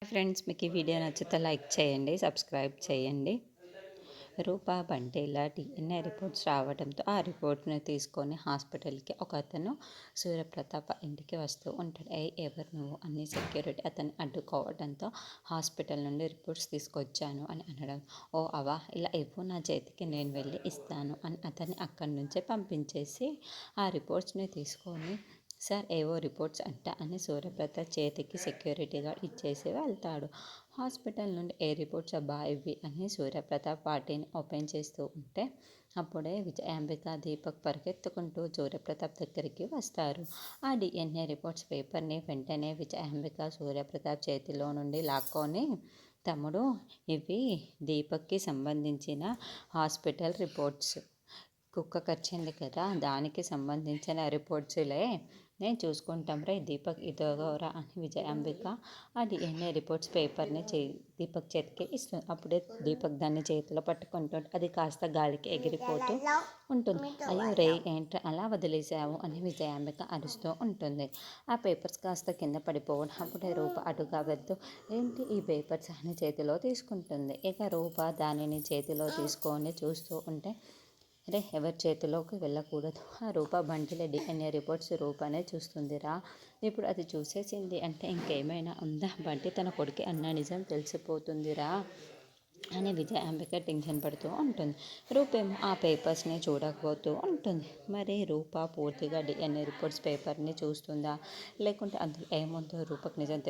Friends, మీకు ఈ video నచ్చితే లైక్ చేయండి, సబ్స్క్రైబ్ చేయండి. రూపా బంటేలా డిఎన్ఏ రిపోర్ట్స్ రావడంతో ఆ రిపోర్ట్ని తీసుకొని హాస్పిటల్కి ఒకతను సూర్యప్రతాప్ ఇంటికి వస్తూ ఉంటాడు. ఎవరు నువ్వు అని సెక్యూరిటీ అతన్ని అడ్డుకోవడంతో హాస్పిటల్ నుండి రిపోర్ట్స్ తీసుకొచ్చాను అని అనడం. ఓ అవా, ఇలా ఇవ్వు, నా చేతికి నేను వెళ్ళి ఇస్తాను అని అతన్ని అక్కడి నుంచే పంపించేసి ఆ రిపోర్ట్స్ని తీసుకొని సార్ ఏవో రిపోర్ట్స్ అంట అని సూర్యప్రతాప్ చేతికి సెక్యూరిటీ గార్డ్ ఇచ్చేసి వెళ్తాడు. హాస్పిటల్ నుండి ఏ రిపోర్ట్స్ అబ్బా ఇవి అని సూర్యప్రతాప్ వాటిని ఓపెన్ చేస్తూ ఉంటే అప్పుడే విజయాంబిక దీపక్ పరిగెత్తుకుంటూ సూర్యప్రతాప్ దగ్గరికి వస్తారు. ఆ డిఎన్ఏ రిపోర్ట్స్ పేపర్ని వెంటనే విజయాంబిక సూర్యప్రతాప్ చేతిలో నుండి లాక్కొని, తమ్ముడు, ఇవి దీపక్కి సంబంధించిన హాస్పిటల్ రిపోర్ట్స్, కుక్క కరిచింది కదా దానికి సంబంధించిన రిపోర్ట్స్లే, నేను చూసుకుంటాం రే దీపక్, ఇదోరా అని విజయాంబిక ఆ డిఎన్ఏ రిపోర్ట్స్ పేపర్ని దీపక్ చేతికి ఇస్తుంది. అప్పుడే దీపక్ దాన్ని చేతిలో పట్టుకుంటాడు. అది కాస్త గాలికి ఎగిరిపోతూ ఉంటుంది. అయ్యో రే, ఏంట్రా అలా వదిలేసావు అని విజయాంబిక అరుస్తూ ఉంటుంది. ఆ పేపర్స్ కాస్త కింద పడిపోవడం అప్పుడే రూప అటుగా వెళ్తూ ఏంటి ఈ పేపర్స్ అని చేతిలో తీసుకుంటుంది. ఇక రూప దానిని చేతిలో తీసుకొని చూస్తూ ఉంటే రే, ఎవరి చేతిలోకి వెళ్ళకూడదు. ఆ రూప బంటిల డిఎన్ఏ రిపోర్ట్స్ రూపనే చూస్తుందిరా. ఇప్పుడు అది చూసేసింది అంటే ఇంకేమైనా ఉందా, బంటి తన కొడుకు అన్న నిజం తెలిసిపోతుందిరా అని విజయాంబిక టెన్షన్ పడుతూ ఉంటుంది. రూపేమో ఆ పేపర్స్ని చూడకపోతూ ఉంటుంది. మరి రూప పూర్తిగా డిఎన్ఏ రిపోర్ట్స్ పేపర్ని చూస్తుందా, లేకుంటే అందులో ఏముందో రూపకు నిజం